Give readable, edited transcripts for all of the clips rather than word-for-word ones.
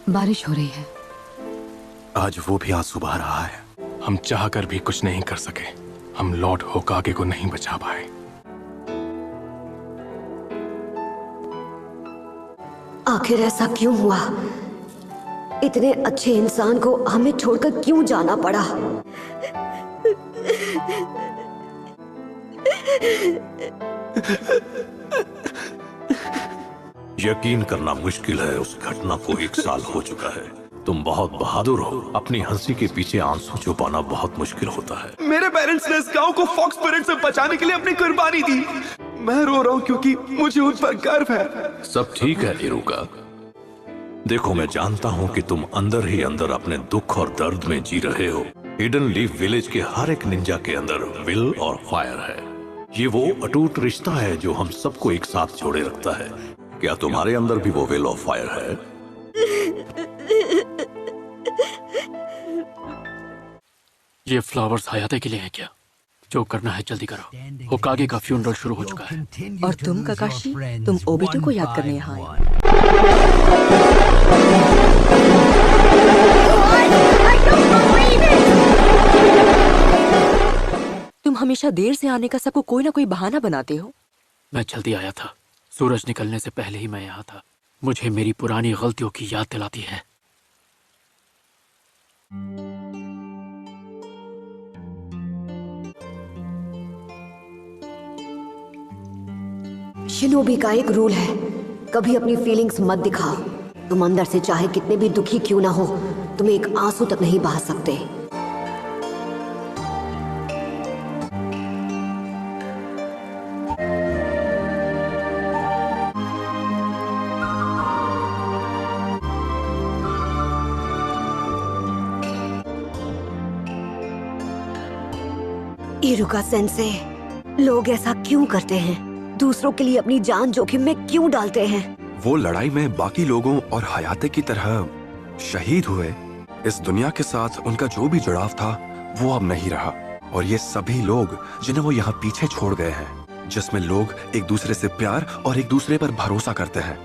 बारिश हो रही है। आज वो भी आंसू बहा रहा है। हम चाहकर भी कुछ नहीं कर सके। हम लॉर्ड होकागे को नहीं बचा पाए। आखिर ऐसा क्यों हुआ? इतने अच्छे इंसान को हमें छोड़कर क्यों जाना पड़ा? यकीन करना मुश्किल है, उस घटना को 1 साल हो चुका है। तुम बहुत बहादुर हो। अपनी हंसी के पीछे आंसू छुपाना बहुत मुश्किल होता है। मेरे पेरेंट्स ने इस गांव को फॉक्स स्पिरिट से बचाने के लिए अपनी कुर्बानी दी। मैं रो रहा हूँ क्योंकि मुझे उन पर गर्व है। सब ठीक है इरुका। देखो, मैं जानता हूँ कि तुम अंदर ही अंदर अपने दुख और दर्द में जी रहे हो। हिडन लीफ विलेज के हर एक निंजा के अंदर विल और फायर है। ये वो अटूट रिश्ता है जो हम सबको एक साथ जोड़े रखता है। क्या तुम्हारे अंदर भी वो विल और फायर है? ये फ्लावर्स हयाते के लिए है क्या? जो करना है जल्दी करो। होकागे का फ्यूनरल शुरू हो चुका है। और तुम काकाशी, तुम ओबिटो को याद करने यहाँ आए। तुम हमेशा देर से आने का सबको कोई ना कोई बहाना बनाते हो। मैं जल्दी आया था। सूरज निकलने से पहले ही मैं यहाँ था। मुझे मेरी पुरानी गलतियों की याद दिलाती है। शिनोबी का एक रूल है, कभी अपनी फीलिंग्स मत दिखाओ। तुम अंदर से चाहे कितने भी दुखी क्यों ना हो, तुम एक आंसू तक नहीं बहा सकते। इरुका सेंसे, लोग ऐसा क्यों करते हैं? दूसरों के लिए अपनी जान जोखिम में क्यों डालते हैं? वो लड़ाई में बाकी लोगों और हयाते की तरह शहीद हुए। इस दुनिया के साथ उनका जो भी जुड़ाव था वो अब नहीं रहा। और ये सभी लोग जिन्हें वो यहाँ पीछे छोड़ गए हैं, जिसमें लोग एक दूसरे से प्यार और एक दूसरे पर भरोसा करते हैं।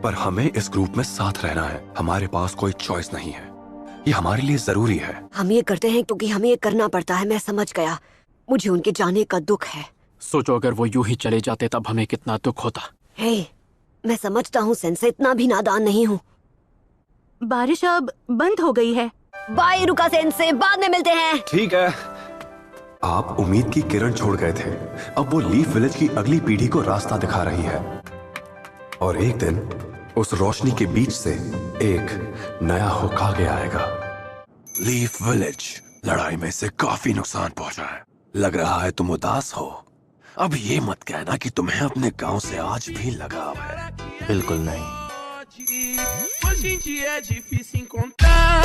पर हमें इस ग्रुप में साथ रहना है। हमारे पास कोई चॉइस नहीं है। ये हमारे लिए जरूरी है। हम ये करते हैं क्योंकि हमें ये करना पड़ता है। मैं समझ गया। मुझे उनके जाने का दुख है। सोचो अगर वो यूं ही चले जाते तब हमें कितना दुख होता। हे, मैं समझता हूँ सेंसे, इतना भी नादान नहीं हूँ। बारिश अब बंद हो गई है। बाय रुका सेंसे, बाद में मिलते हैं। ठीक है। आप उम्मीद की किरण छोड़ गए थे। अब वो लीफ विलेज की अगली पीढ़ी को रास्ता दिखा रही है। और एक दिन उस रोशनी के बीच से एक नया होकागे आएगा। लीफ विलेज लड़ाई में से काफी नुकसान पहुंचा है। लग रहा है तुम उदास हो। अब ये मत कहना कि तुम्हें अपने गांव से आज भी लगाव है। बिल्कुल नहीं। Hoje em dia é difícil encontrar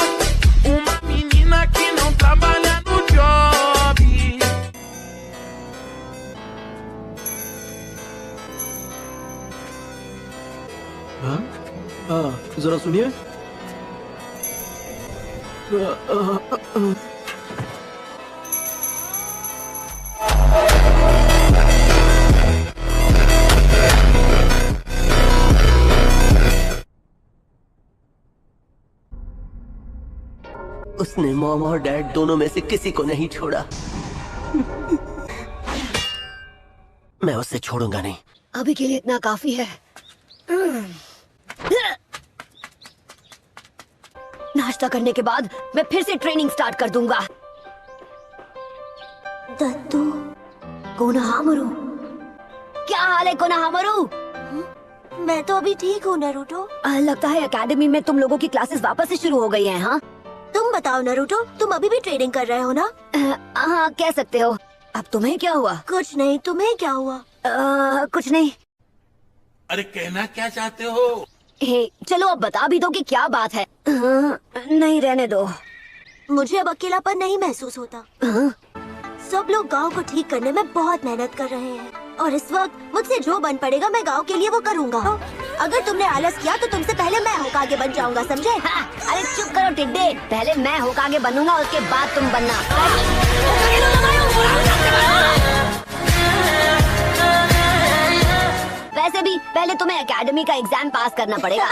uma menina que não trabalha no job. जरा सुनिए। उसने मॉम और डैड दोनों में से किसी को नहीं छोड़ा। मैं उसे छोड़ूंगा नहीं। अभी के लिए इतना काफी है। नाश्ता करने के बाद मैं फिर से ट्रेनिंग स्टार्ट कर दूंगा। दत्तू, कोनोहामारू, क्या हाल है कोनोहामारू? मैं तो अभी ठीक हूँ नारुतो। लगता है एकेडमी में तुम लोगों की क्लासेस वापस से शुरू हो गई हैं, हाँ? तुम बताओ नारुतो, तुम अभी भी ट्रेनिंग कर रहे हो ना? हाँ, कह सकते हो। अब तुम्हें क्या हुआ? कुछ नहीं, तुम्हें क्या हुआ? कुछ नहीं। अरे कहना क्या चाहते हो? हे, चलो अब बता भी दो कि क्या बात है। नहीं, रहने दो। मुझे अब अकेलापन नहीं महसूस होता। सब लोग गांव को ठीक करने में बहुत मेहनत कर रहे हैं और इस वक्त मुझसे जो बन पड़ेगा मैं गांव के लिए वो करूंगा। अगर तुमने आलस किया तो तुमसे पहले मैं होकागे बन जाऊंगा, समझे? हाँ, अरे चुप करो टिड्डे, पहले मैं होकागे बनूंगा, उसके बाद तुम बनना। वैसे भी पहले तुम्हें एकेडमी का एग्जाम पास करना पड़ेगा।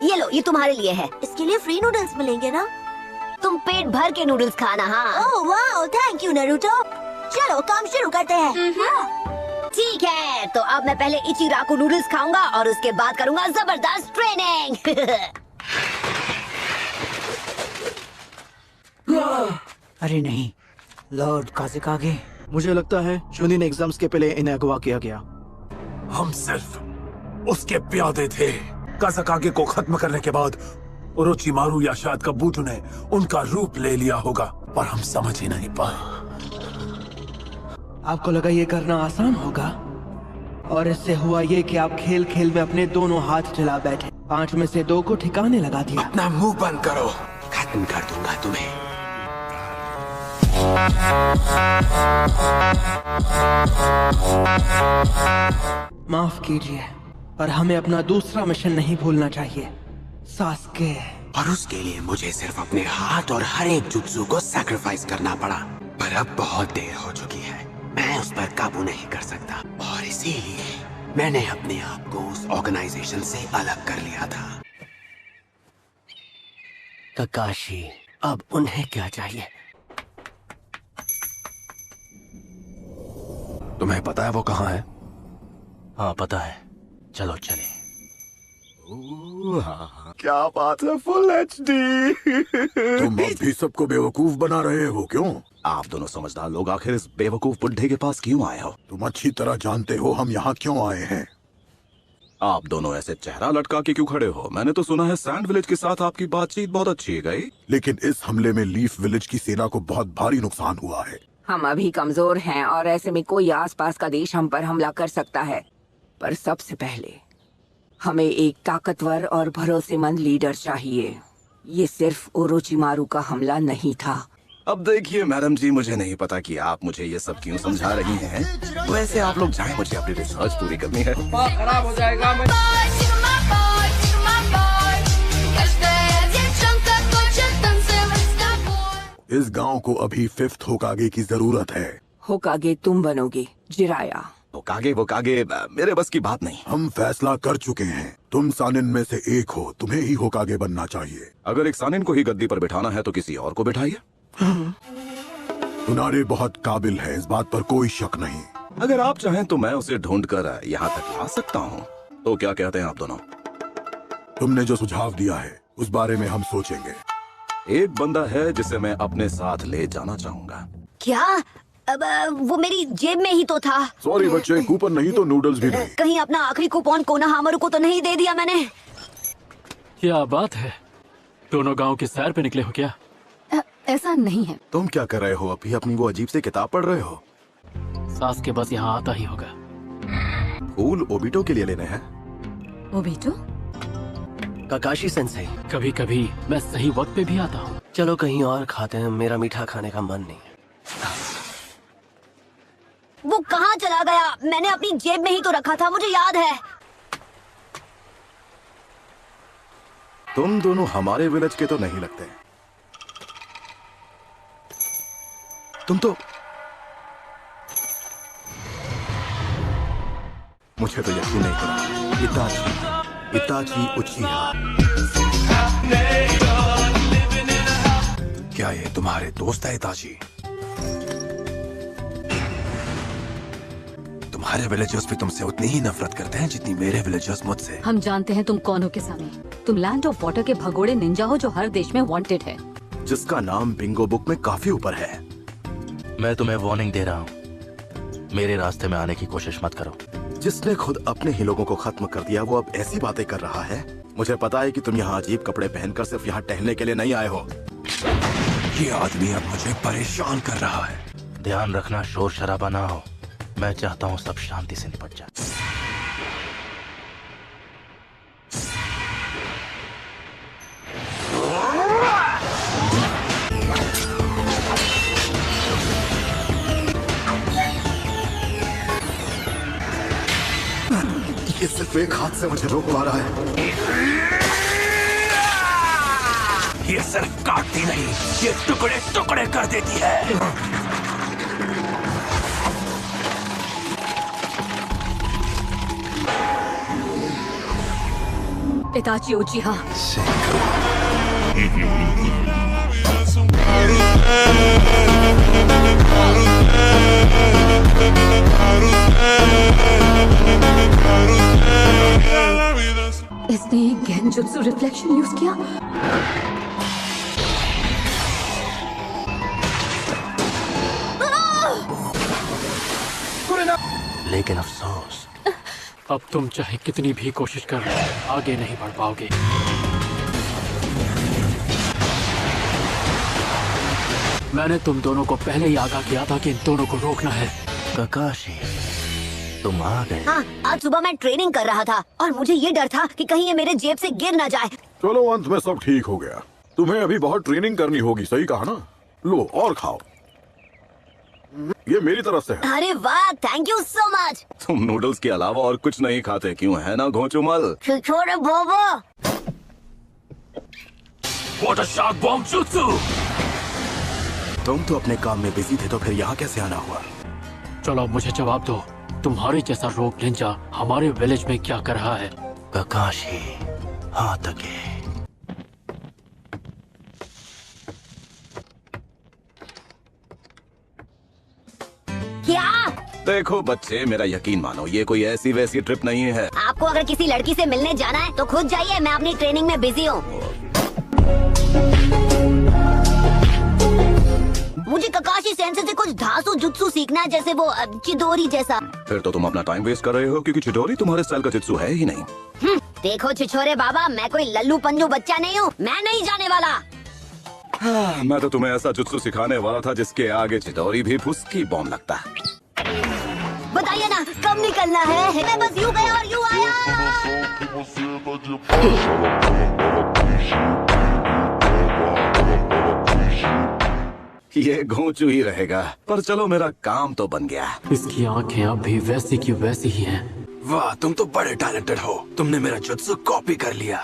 ये लो, ये तुम्हारे लिए है। इसके लिए फ्री नूडल्स मिलेंगे ना? तुम पेट भर के नूडल्स खाना। हाँ ओह वाह, थैंक यू नारुतो। चलो काम शुरू करते हैं। ठीक है, तो अब मैं पहले इचिराकु नूडल्स खाऊंगा और उसके बाद करूंगा जबरदस्त ट्रेनिंग। अरे नहीं, लॉर्ड काज़ेकागे, मुझे लगता है शुनिन एग्जाम्स के पहले इन्हें अगवा किया गया। हम सिर्फ उसके प्यादे थे। काज़ेकागे को खत्म करने के बाद ओरोचिमारू या शायद काबुटो ने उनका रूप ले लिया होगा, पर हम समझ ही नहीं पाए। आपको लगा ये करना आसान होगा, और इससे हुआ ये कि आप खेल खेल में अपने दोनों हाथ जला बैठे। 5 में से 2 को ठिकाने लगा दिया। अपना मुंह बंद करो, खत्म कर दूंगा तुम्हें। माफ कीजिए, पर हमें अपना दूसरा मिशन नहीं भूलना चाहिए, सास्के। और उसके लिए मुझे सिर्फ अपने हाथ और हर एक जुत्सु को सैक्रिफाइस करना पड़ा। पर अब बहुत देर हो चुकी है, मैं उस पर काबू नहीं कर सकता, और इसीलिए मैंने अपने आप को उस ऑर्गेनाइजेशन से अलग कर लिया था। ककाशी, अब उन्हें क्या चाहिए? तुम्हें पता है वो कहाँ है? हाँ पता है, चलो चले। क्या बात है, फुल HD। तुम अब भी सबको बेवकूफ बना रहे हो क्यों? आप दोनों समझदार लोग आखिर इस बेवकूफ बुड्ढे के पास क्यों आए हो? तुम अच्छी तरह जानते हो हम यहाँ क्यों आए हैं। आप दोनों ऐसे चेहरा लटका के क्यों खड़े हो? मैंने तो सुना है सैंड विलेज के साथ आपकी बातचीत बहुत अच्छी गई। लेकिन इस हमले में लीफ विलेज की सेना को बहुत भारी नुकसान हुआ है। हम अभी कमजोर हैं और ऐसे में कोई आसपास का देश हम पर हमला कर सकता है, पर सबसे पहले हमें एक ताकतवर और भरोसेमंद लीडर चाहिए। ये सिर्फ ओरोचिमारू का हमला नहीं था। अब देखिए मैडम जी, मुझे नहीं पता कि आप मुझे ये सब क्यों समझा रही हैं। वैसे आप लोग जाएं, मुझे अपनी रिसर्च पूरी करनी है। खराब हो जाएगा। इस गांव को अभी 5th होकागे की जरूरत है। होकागे तुम बनोगे, जिराया। होकागे वोकागे मेरे बस की बात नहीं। हम फैसला कर चुके हैं, तुम सानिन में से एक हो, तुम्हें ही होकागे बनना चाहिए। अगर एक सानिन को ही गद्दी पर बिठाना है तो किसी और को बिठाइए। तुनारे बहुत काबिल है, इस बात पर कोई शक नहीं। अगर आप चाहें तो मैं उसे ढूंढकर यहाँ तक ला सकता हूँ। तो क्या कहते हैं आप दोनों? तुमने जो सुझाव दिया है उस बारे में हम सोचेंगे। एक बंदा है जिसे मैं अपने साथ ले जाना चाहूंगा। क्या? अब वो मेरी जेब में ही तो था। सॉरी बच्चे, कूपन नहीं तो नूडल्स भी नहीं। कहीं अपना आखिरी कूपन कोनाहामारू को तो नहीं दे दिया मैंने? क्या बात है, दोनों गांव की सैर पे निकले हो क्या? ऐसा नहीं है। तुम क्या कर रहे हो? अभी अपनी वो अजीब से किताब पढ़ रहे हो? सास के बस यहाँ आता ही होगा। फूल ओबिटो के लिए लेने हैं। ओबिटो? ककाशी सेंसेई, कभी कभी मैं सही वक्त पे भी आता हूँ। चलो कहीं और खाते हैं, मेरा मीठा खाने का मन नहीं है। वो कहाँ चला गया? मैंने अपनी जेब में ही तो रखा था, मुझे याद है। तुम दोनों हमारे विलेज के तो नहीं लगते। तुम तो मुझे तो यकीन नहीं हो रहा। इताची उचिहा, क्या ये तुम्हारे दोस्त है इताची? तुम्हारे विलेजर्स भी तुमसे उतनी ही नफरत करते हैं जितनी मेरे विलेजर्स मुझसे। हम जानते हैं तुम कौन हो किसामी। तुम लैंड ऑफ वाटर के भगोड़े निंजा हो जो हर देश में वांटेड है, जिसका नाम बिंगो बुक में काफी ऊपर है। मैं तुम्हें वार्निंग दे रहा हूँ, मेरे रास्ते में आने की कोशिश मत करो। जिसने खुद अपने ही लोगों को खत्म कर दिया वो अब ऐसी बातें कर रहा है। मुझे पता है कि तुम यहाँ अजीब कपड़े पहनकर सिर्फ यहाँ टहलने के लिए नहीं आए हो। ये आदमी अब मुझे परेशान कर रहा है। ध्यान रखना, शोर शराबा ना हो। मैं चाहता हूँ सब शांति से निपट जाए। ये सिर्फ एक हाथ से मुझे रोक पा रहा है। ये सिर्फ काटती नहीं, ये टुकड़े टुकड़े कर देती है। इताची उचिहा। इसने गेंजुत्सु रिफ्लेक्शन यूज किया। लेकिन अफसोस, अब तुम चाहे कितनी भी कोशिश कर लो, आगे नहीं बढ़ पाओगे। मैंने तुम दोनों को पहले ही आगाह किया था कि इन दोनों को रोकना है। ककाशी, तुम आ गए। हाँ, आज सुबह मैं ट्रेनिंग कर रहा था और मुझे ये डर था कि कहीं ये मेरे जेब से गिर ना जाए। चलो अंत में सब ठीक हो गया। तुम्हें अभी बहुत ट्रेनिंग करनी होगी, सही कहा ना? लो और खाओ, ये मेरी तरफ से है। अरे वाह, थैंक यू सो मच। तुम नूडल्स के अलावा और कुछ नहीं खाते क्यों, है ना घोंचुमल? छोड़े बोबो। What a shark bomb jutsu! तुम तो अपने काम में बिजी थे, तो फिर यहाँ कैसे आना हुआ? चलो मुझे जवाब दो, तुम्हारे जैसा रोग निंजा हमारे विलेज में क्या कर रहा है? ककाशी, हाथ आगे। क्या? देखो बच्चे, मेरा यकीन मानो, ये कोई ऐसी वैसी ट्रिप नहीं है। आपको अगर किसी लड़की से मिलने जाना है तो खुद जाइए, मैं अपनी ट्रेनिंग में बिजी हूँ। मुझे ककाशी सेंसे से कुछ धांसू जुत्सु सीखना है, जैसे वो चिदोरी जैसा। फिर तो तुम अपना टाइम वेस्ट कर रहे हो, क्योंकि चिदोरी तुम्हारे स्टाइल का जित्सु है ही नहीं। देखो छिछोरे बाबा, मैं कोई लल्लू पंजू बच्चा नहीं हूँ, मैं नहीं जाने वाला। हाँ, मैं तो तुम्हें ऐसा जुत्सु सिखाने वाला था जिसके आगे चिदोरी भी फुसकी बॉम्ब लगता है। बताइए ना, कब निकलना है? मैं बस यूं गया और यूं आया। ये घोंचू ही रहेगा, पर चलो मेरा काम तो बन गया। इसकी आंखें अब भी वैसी की वैसी ही हैं। वाह, तुम तो बड़े टैलेंटेड हो। तुमने मेरा जुत्सु कॉपी कर लिया।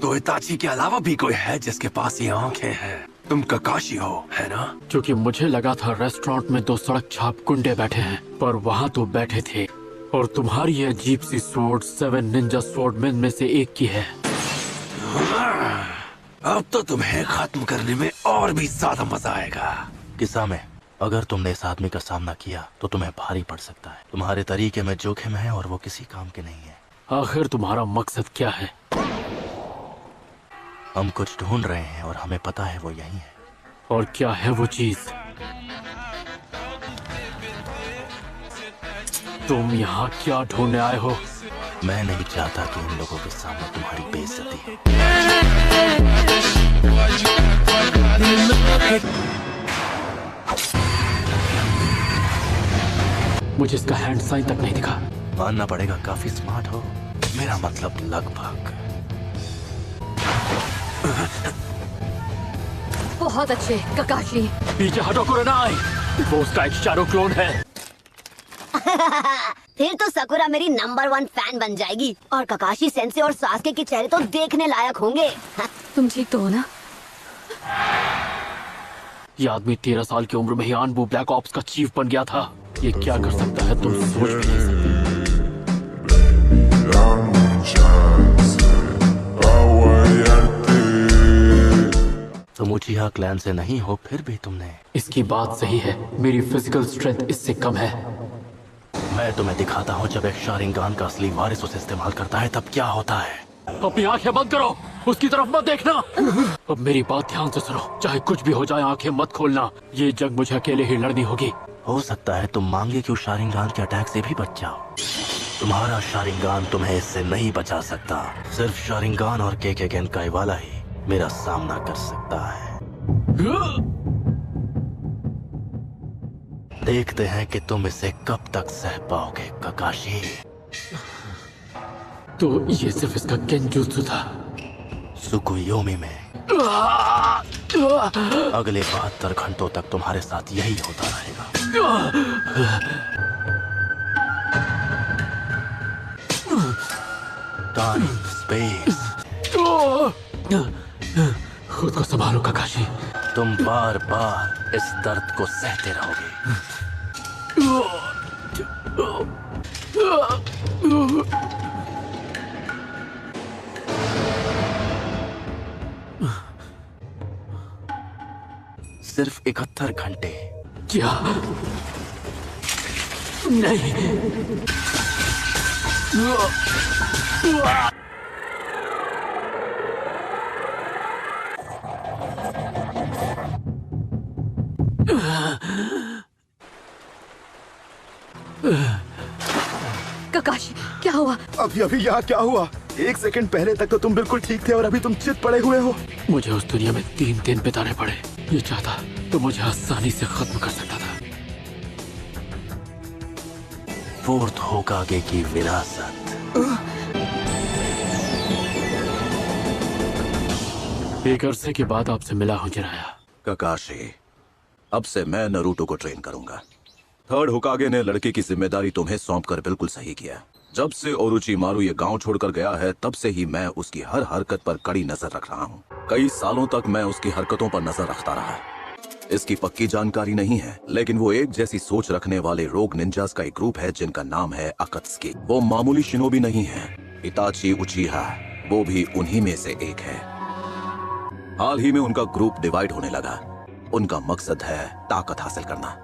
तो इताची के अलावा भी कोई है जिसके पास ये आंखें हैं? तुम ककाशी हो, है ना? क्योंकि मुझे लगा था रेस्टोरेंट में 2 सड़क छाप गुंडे बैठे हैं, पर वहाँ तो बैठे थे। और तुम्हारी ये अजीब सी स्वॉर्ड 7 निंजा स्वॉर्डमैन में से एक की है। अब तो तुम्हें खत्म करने में और भी ज्यादा मजा आएगा। किस्सा में अगर तुमने इस आदमी का सामना किया तो तुम्हें भारी पड़ सकता है। तुम्हारे तरीके में जोखिम है और वो किसी काम के नहीं है। आखिर तुम्हारा मकसद क्या है? हम कुछ ढूंढ रहे हैं और हमें पता है वो यही है। और क्या है वो चीज? तुम यहाँ क्या ढूंढने आए हो? मैं नहीं चाहता कि इन लोगों के सामने तुम्हारी बेइज्जती हो। मुझे इसका हैंड साइन तक नहीं दिखा। मानना पड़ेगा, काफी स्मार्ट हो। मेरा मतलब लगभग। बहुत अच्छे ककाशी। पीछे हटो कुरनाई, वो उसका एक शैडो क्लोन है। फिर तो सकुरा मेरी नंबर 1 फैन बन जाएगी और ककाशी सेंसे और सास्के के चेहरे तो देखने लायक होंगे। तुम ठीक तो हो ना? ये आदमी 13 साल की उम्र में ही आनबू ब्लैक ऑप्स का चीफ बन गया था। ये क्या कर सकता है तुम सोच भी नहीं सकते। तुम उचिहा क्लैन से नहीं हो, फिर भी तुमने। इसकी बात सही है, मेरी फिजिकल स्ट्रेंथ इससे कम है। मैं तुम्हें दिखाता हूँ, जब एक शारिंगान का असली वारिस उसे इस्तेमाल करता है तब क्या होता है। अपनी आंखें बंद करो, उसकी तरफ मत देखना। अब मेरी बात ध्यान से सुनो, चाहे कुछ भी हो जाए आंखें मत खोलना। ये जंग मुझे अकेले ही लड़नी होगी। हो सकता है तुम मांगे क्यों शारिंगान के अटैक से भी बच जाओ। तुम्हारा शारिंगान तुम्हें इससे नहीं बचा सकता। सिर्फ शारिंगान और केके गेनकाई वाला ही मेरा सामना कर सकता है। देखते हैं कि तुम इसे कब तक सह पाओगे ककाशी। तो ये सिर्फ इसका गेंजुत्सु था। सुकुयोमी में अगले 72 घंटों तक तुम्हारे साथ यही होता रहेगा। Time space. खुद को संभालो ककाशी। तुम बार बार इस दर्द को सहते रहोगे। सिर्फ 71 घंटे। क्या? नहीं। ककाशी, क्या हुआ? अभी अभी यहाँ क्या हुआ? 1 सेकंड पहले तक तो तुम बिल्कुल ठीक थे और अभी तुम चित पड़े हुए हो। मुझे उस दुनिया में 3 दिन बिताने पड़े। ये चाहता तो मुझे आसानी से खत्म कर सकता था। फोर्थ होकागे की विरासत। एक अरसे के बाद आपसे मिला हूँ जिराया। ककाशी, अब से मैं नरूटो को ट्रेन करूंगा। थर्ड होकागे ने लड़के की जिम्मेदारी तुम्हें सौंपकर बिल्कुल सही किया। जब से ओरोचिमारू ये गांव छोड़कर गया है तब से ही मैं उसकी हर हरकत पर कड़ी नजर रख रहा हूँ। कई सालों तक मैं उसकी हरकतों पर नजर रखता रहा। इसकी पक्की जानकारी नहीं है, लेकिन वो एक जैसी सोच रखने वाले रोग निंजास का एक ग्रुप है जिनका नाम है अकत्सुकी। वो मामूली शिनोबी नहीं है। इताची उचिहा वो भी उन्हीं में से एक है। हाल ही में उनका ग्रुप डिवाइड होने लगा। उनका मकसद है ताकत हासिल करना।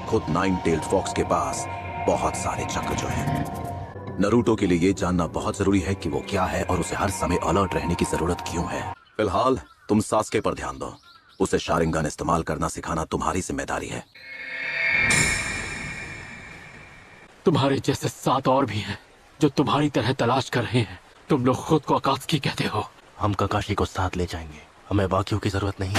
खुद 9-tailed फॉक्स के पास बहुत सारे चक्र जो हैं। नरूटो के लिए ये जानना बहुत जरूरी है कि वो क्या है और उसे हर समय अलर्ट रहने की जरूरत क्यों है। फिलहाल तुम सास्के पर ध्यान दो। उसे शारिंगन इस्तेमाल करना सिखाना तुम्हारी जिम्मेदारी है। तुम्हारे जैसे 7 और भी हैं जो तुम्हारी तरह तलाश कर रहे हैं। तुम लोग खुद को अकात्सुकी कहते हो। हम ककाशी को साथ ले जाएंगे। हमें बाकियों की जरूरत नहीं।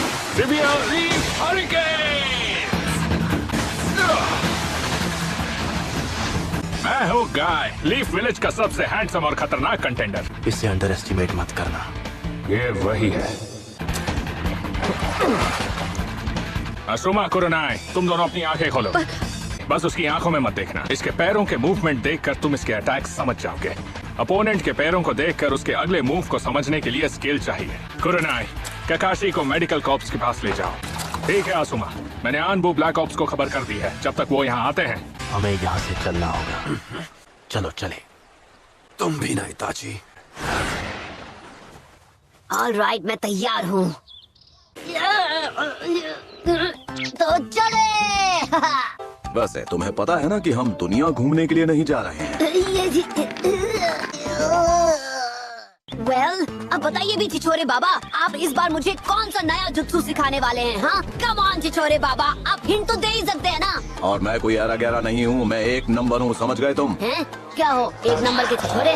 मैं हूँ गाय, लीफ विलेज का सबसे हैंडसम और खतरनाक कंटेंडर। इसे अंडर एस्टिमेट मत करना। ये वही है। असुमा कुरुनाई, तुम दोनों अपनी आंखें खोलो। बस उसकी आंखों में मत देखना। इसके पैरों के मूवमेंट देखकर तुम इसके अटैक समझ जाओगे। अपोनेंट के पैरों को देखकर उसके अगले मूव को समझने के लिए स्किल चाहिए। कुरुनाई, ककाशी को मेडिकल कॉप्स के पास ले जाओ। ठीक है आसुमा, मैंने आनबू ब्लैक ऑप्स को खबर कर दी है। जब तक वो यहाँ आते हैं हमें यहाँ से चलना होगा। चलो चले। तुम भी ना इताची। ऑलराइट, मैं तैयार हूँ। तो चले। वैसे तुम्हें पता है ना कि हम दुनिया घूमने के लिए नहीं जा रहे हैं। वेल, अब बताइए भी छिछोरे बाबा, आप इस बार मुझे कौन सा नया जुत्सु सिखाने वाले हैं? हाँ, कम ऑन छिछोरे बाबा, आप हिंट तो दे ही सकते हैं ना। और मैं कोई 11 नहीं हूँ, मैं 1 नंबर हूँ, समझ गए तुम? हैं? क्या हो 1 नंबर के छिछोरे?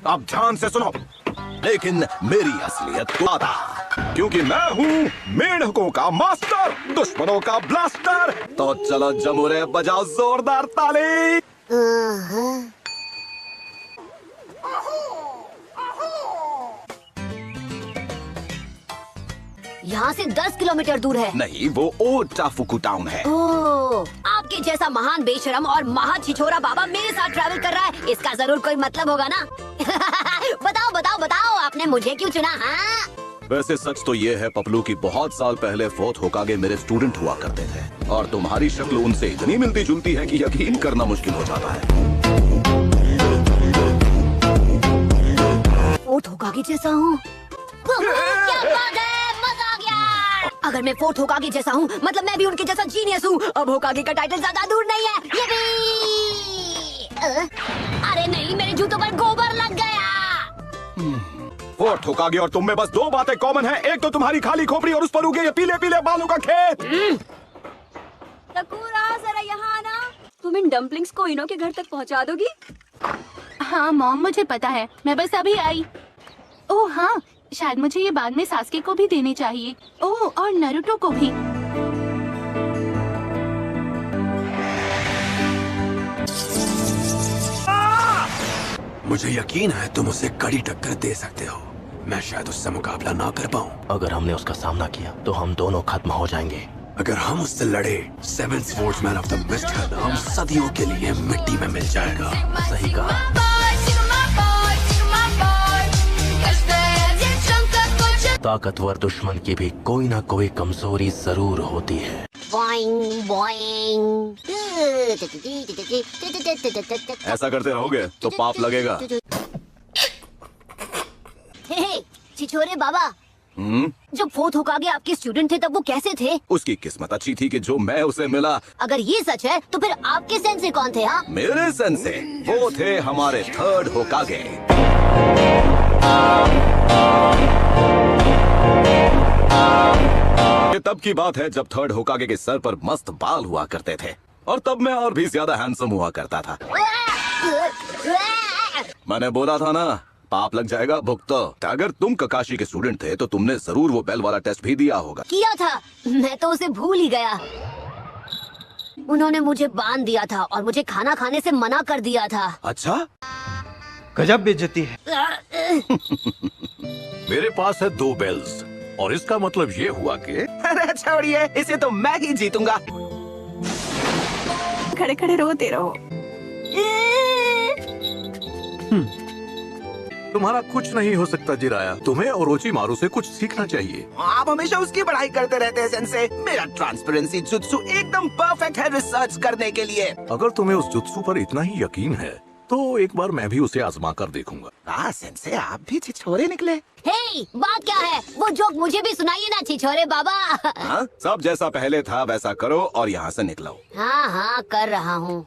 अब ध्यान से सुनो, लेकिन मेरी असलियत को आता, क्योंकि मैं हूँ मेंढकों का मास्टर, दुश्मनों का ब्लास्टर। तो चलो जमुरे, बजाओ जोरदार ताली। यहाँ से 10 किलोमीटर दूर है। नहीं, वो ओटाफुकु टाउन है। ओह, आपके जैसा महान बेशरम और महा छिछोरा बाबा मेरे साथ ट्रैवल कर रहा है, इसका जरूर कोई मतलब होगा ना। बताओ बताओ बताओ, आपने मुझे क्यों चुना? हाँ? वैसे सच तो ये है पपलू की बहुत साल पहले फोर्थ होकागे मेरे स्टूडेंट हुआ करते थे, और तुम्हारी शक्ल उनसे इतनी मिलती जुलती है कि यकीन करना मुश्किल हो जाता है। फोर्थ होकागे जैसा हूँ? क्या बात है, मजा आ गया। अगर मैं फोर्थ होकागे जैसा हूँ, मतलब मैं भी उनके जैसा जीनियस हूँ। अब होकागे का टाइटल ज्यादा दूर नहीं है। ये भी। अरे नहीं, मेरे जूतों पर गोबर लग गया। फोर्थ होकागे और तुम में बस 2 बातें कॉमन हैं। एक तो तुम्हारी खाली खोपड़ी और उस पर उगे ये पीले पीले बालों का खेत। सकूरा, जरा यहाँ आना। तुम इन डम्पलिंग्स को इनो के घर तक पहुँचा दोगी? हाँ मॉम, मुझे पता है, मैं बस अभी आई। ओह हाँ, शायद मुझे ये बाद में सास्के को भी देने चाहिए। ओह, और नरूटो को भी। मुझे यकीन है तुम उसे कड़ी टक्कर दे सकते हो। मैं शायद उससे मुकाबला ना कर पाऊं। अगर हमने उसका सामना किया तो हम दोनों खत्म हो जाएंगे। अगर हम उससे लड़े, 7 स्पोर्ट्समैन ऑफ द मिस्ट का नाम सदियों के लिए मिट्टी में मिल जाएगा। सही कहा। ताकतवर दुश्मन की भी कोई ना कोई कमजोरी जरूर होती है। Boeing Boeing. ऐसा करते रहोगे तो पाप लगेगा। छिछोरे बाबा, जब फोर्थ होकागे आपके स्टूडेंट थे तब वो कैसे थे? उसकी किस्मत अच्छी थी कि जो मैं उसे मिला। अगर ये सच है तो फिर आपके सेंसे कौन थे? हाँ, मेरे सेंसे वो थे हमारे थर्ड होकागे। ये तब की बात है जब थर्ड होकागे के सर पर मस्त बाल हुआ करते थे और तब मैं और भी ज्यादा हैंडसम हुआ करता था। मैंने बोला था ना, पाप लग जाएगा भुगतो। अगर तुम ककाशी के स्टूडेंट थे तो तुमने जरूर वो बेल वाला टेस्ट भी दिया होगा। किया था, मैं तो उसे भूल ही गया। उन्होंने मुझे बांध दिया था और मुझे खाना खाने से मना कर दिया था। अच्छा, गजब बेइज्जती है। मेरे पास है 2 बेल्स और इसका मतलब ये हुआ कि अरे छोड़िए, इसे तो मैं ही जीतूंगा। खड़े खड़े रोते रहो। तुम्हारा कुछ नहीं हो सकता जिराया। तुम्हें और ओचिमारू से कुछ सीखना चाहिए। आप हमेशा उसकी पढ़ाई करते रहते हैं सेंसे। मेरा ट्रांसपेरेंसी जुत्सु एकदम परफेक्ट है रिसर्च करने के लिए। अगर तुम्हें उस जुत्सु पर इतना ही यकीन है तो एक बार मैं भी उसे आजमा कर देखूंगा। हाँ सेंसे, आप भी छिछोरे निकले। हे, बात क्या है? वो जोक मुझे भी सुनाइए ना छिछोरे बाबा। हाँ, सब जैसा पहले था वैसा करो और यहाँ से निकलो। हाँ हाँ, कर रहा हूँ।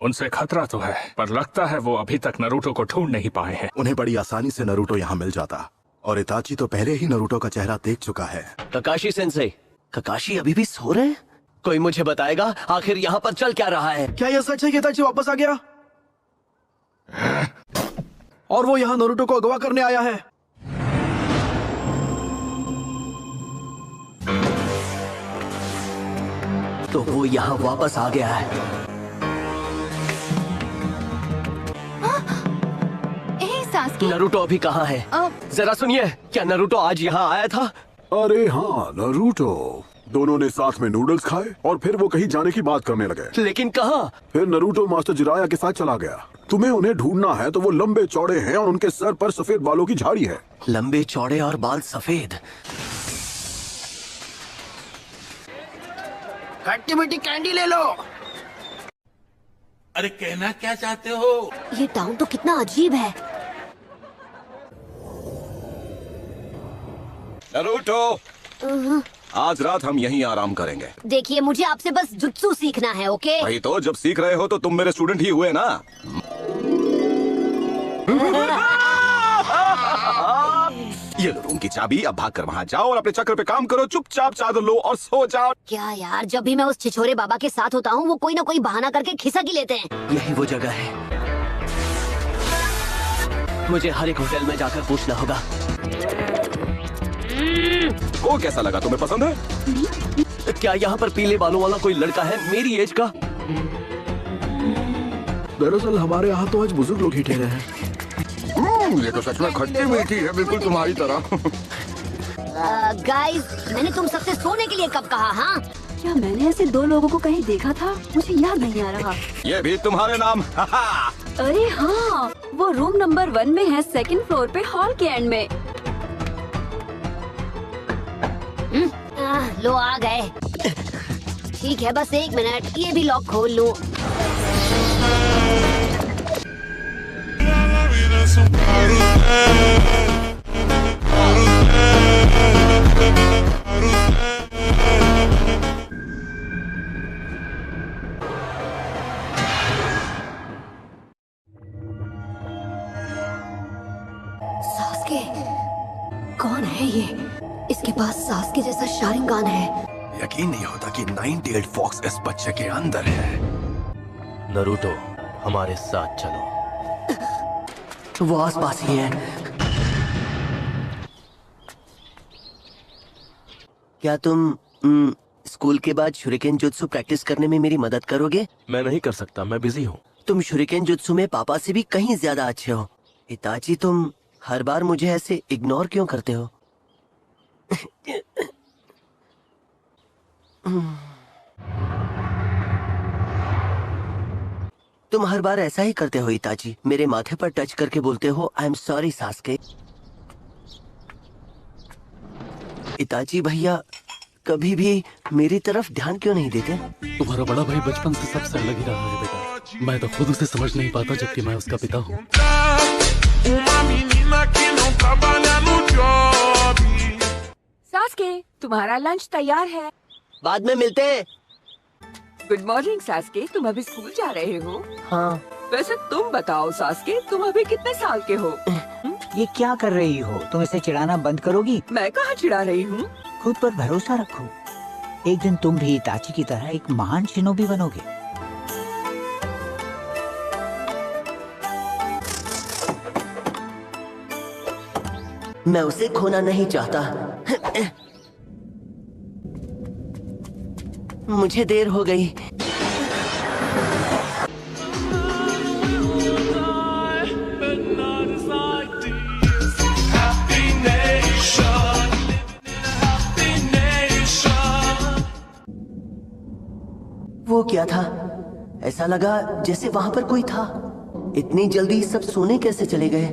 उनसे खतरा तो है, पर लगता है वो अभी तक नरूटो को ढूंढ नहीं पाए हैं। उन्हें बड़ी आसानी से नरूटो यहाँ मिल जाता और इताची तो पहले ही नरूटो का चेहरा देख चुका है। ककाशी सेंसे, ककाशी अभी भी सो रहे हैं? कोई मुझे बताएगा आखिर यहाँ पर चल क्या रहा है? क्या यह सच है कि इताची वापस आ गया और वो यहाँ नारुतो को अगवा करने आया है? तो वो यहाँ वापस आ गया है। नारुतो अभी कहाँ है? जरा सुनिए, क्या नारुतो आज यहाँ आया था? अरे हाँ, नारुतो। दोनों ने साथ में नूडल्स खाए और फिर वो कहीं जाने की बात करने लगे। लेकिन कहाँ? फिर नारुतो मास्टर जिराया के साथ चला गया। तुम्हें उन्हें ढूंढना है तो वो लंबे चौड़े हैं और उनके सर पर सफेद बालों की झाड़ी है। लंबे चौड़े और बाल सफेद। खट्टी मीठी कैंडी ले लो। अरे कहना क्या चाहते हो? ये टाउन तो कितना अजीब है। नारुतो, आज रात हम यहीं आराम करेंगे। देखिए, मुझे आपसे बस जुत्सु सीखना है, ओके? वही तो, जब सीख रहे हो तो तुम मेरे स्टूडेंट ही हुए ना। ये लो रूम की चाबी, अब भाग कर वहाँ जाओ और अपने चक्र पे काम करो। चुपचाप चादर लो और सो जाओ। क्या यार, जब भी मैं उस छिछोरे बाबा के साथ होता हूँ वो कोई ना कोई बहाना करके खिसक ही लेते हैं। यही वो जगह है। मुझे हर एक होटल में जाकर पूछना होगा। वो कैसा लगा, तुम्हें पसंद है? क्या यहाँ पर पीले बालों वाला कोई लड़का है मेरी एज का? दरअसल हमारे यहाँ तो आज बुजुर्ग लोग ही ठहरे हैं। ये तो सच में खट्टी मीठी है, बिल्कुल तुम्हारी तरह। गाइस, मैंने तुम सबसे सोने के लिए कब कहा? हाँ, क्या मैंने ऐसे 2 लोगों को कहीं देखा था? मुझे याद नहीं आ रहा। ये भी तुम्हारे नाम? अरे हाँ, वो रूम नंबर 1 में है, 2nd फ्लोर पे, हॉल के एंड में। लो आ गए। ठीक है, बस 1 मिनट, ये भी लॉक खोल लूं। सास्के, कौन है ये? इसके पास सास्के जैसा शारिंगान है। यकीन नहीं होता कि 98 फॉक्स इस बच्चे के अंदर है। नारुतो, हमारे साथ चलो। वो आसपास ही है। क्या तुम स्कूल के बाद शुरिकेन जुत्सु प्रैक्टिस करने में मेरी मदद करोगे? मैं नहीं कर सकता, मैं बिजी हूँ। तुम शुरिकेन जुत्सु में पापा से भी कहीं ज्यादा अच्छे हो। इताची, तुम हर बार मुझे ऐसे इग्नोर क्यों करते हो? तुम हर बार ऐसा ही करते हो इताची। मेरे माथे पर टच करके बोलते हो आई एम सॉरी सास्के। इताची भैया कभी भी मेरी तरफ ध्यान क्यों नहीं देते? तुम्हारा बड़ा भाई बचपन से सबसे अलग ही रहा है बेटा। मैं तो खुद उसे समझ नहीं पाता जबकि मैं उसका पिता हूँ। trabalha no job. सास्के, तुम्हारा लंच तैयार है। बाद में मिलते हैं। गुड मॉर्निंग सास्के, तुम अभी स्कूल जा रहे हो? हाँ। वैसे तुम बताओ सास्के, तुम अभी कितने साल के हो? ये क्या कर रही हो? तुम इसे चिढ़ाना बंद करोगी? मैं कहाँ चिढ़ा रही हूँ? खुद पर भरोसा रखो। एक दिन तुम भी इताची की तरह एक महान शिनोबी बनोगे। मैं उसे खोना नहीं चाहता। मुझे देर हो गई। वो क्या था? ऐसा लगा जैसे वहां पर कोई था। इतनी जल्दी सब सोने कैसे चले गए?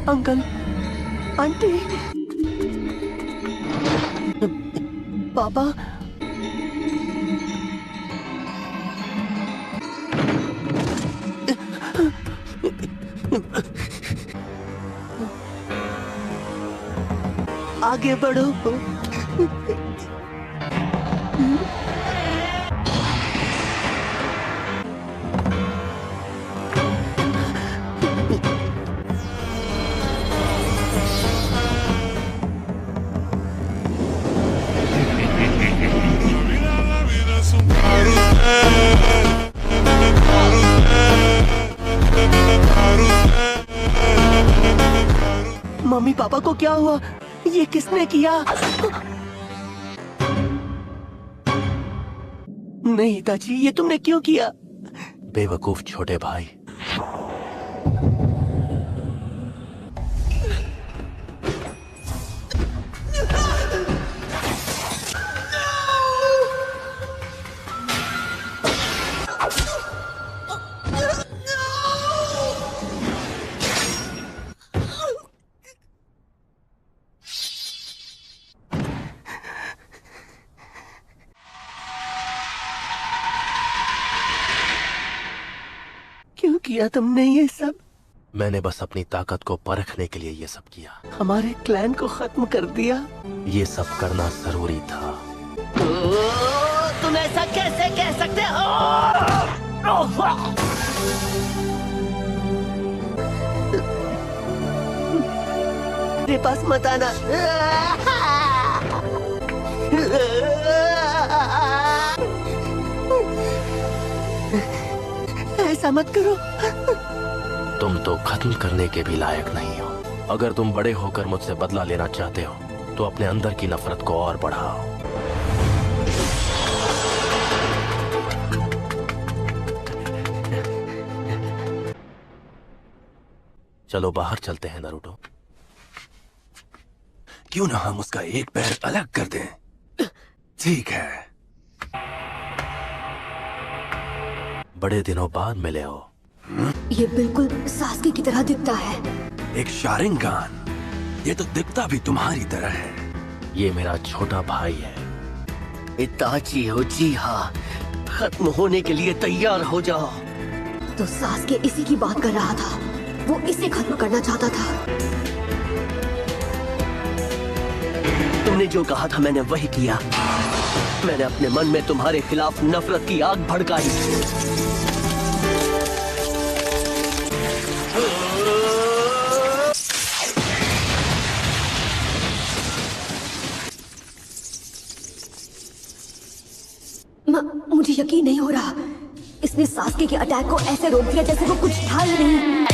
अंकल, आंटी, पापा, आगे बढ़ो। मम्मी पापा को क्या हुआ? ये किसने किया? नहीं ताची, ये तुमने क्यों किया? बेवकूफ छोटे भाई। क्यों किया तुमने ये सब? मैंने बस अपनी ताकत को परखने के लिए ये सब किया। हमारे क्लैन को खत्म कर दिया। ये सब करना जरूरी था। तुम ऐसा कैसे कह सकते हो? मेरे पास मत आना। ऐसा मत करो। तुम तो खत्म करने के भी लायक नहीं हो। अगर तुम बड़े होकर मुझसे बदला लेना चाहते हो तो अपने अंदर की नफरत को और बढ़ाओ। चलो बाहर चलते हैं नारुतो। क्यों ना हम उसका एक पैर अलग कर दें? ठीक है। बड़े दिनों बाद मिले हो। ये बिल्कुल सास्के की तरह दिखता है। एक शारिंगान, ये तो दिखता भी तुम्हारी तरह है। ये मेरा छोटा भाई है। इताची हो, जी हाँ। खत्म होने के लिए तैयार हो जाओ। तो सास्के इसी की बात कर रहा था। वो इसे खत्म करना चाहता था। तुमने जो कहा था मैंने वही किया। मैंने अपने मन में तुम्हारे खिलाफ नफरत की आग भड़काई। मुझे यकीन नहीं हो रहा। इसने सास्के के अटैक को ऐसे रोक दिया जैसे वो कुछ था ही नहीं।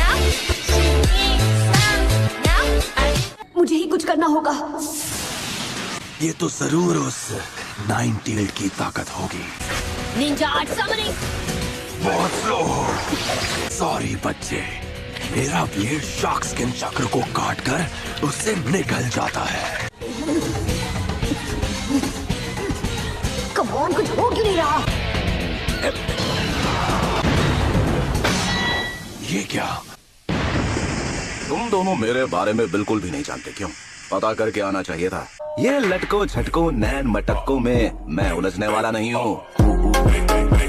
मुझे ही कुछ करना होगा। ये तो जरूर उस नाइन टेल की ताकत होगी। Ninja art summoning. बहुत स्लो हो। सॉरी बच्चे, मेरा ब्लेड शार्क स्किन चक्र को काटकर उससे निकल जाता है। कम ऑन, कुछ हो क्यों नहीं रहा? ये क्या? तुम दोनों मेरे बारे में बिल्कुल भी नहीं जानते, क्यों? पता करके आना चाहिए था। ये लटको झटको नैन मटक्को में मैं उलझने वाला नहीं हूँ।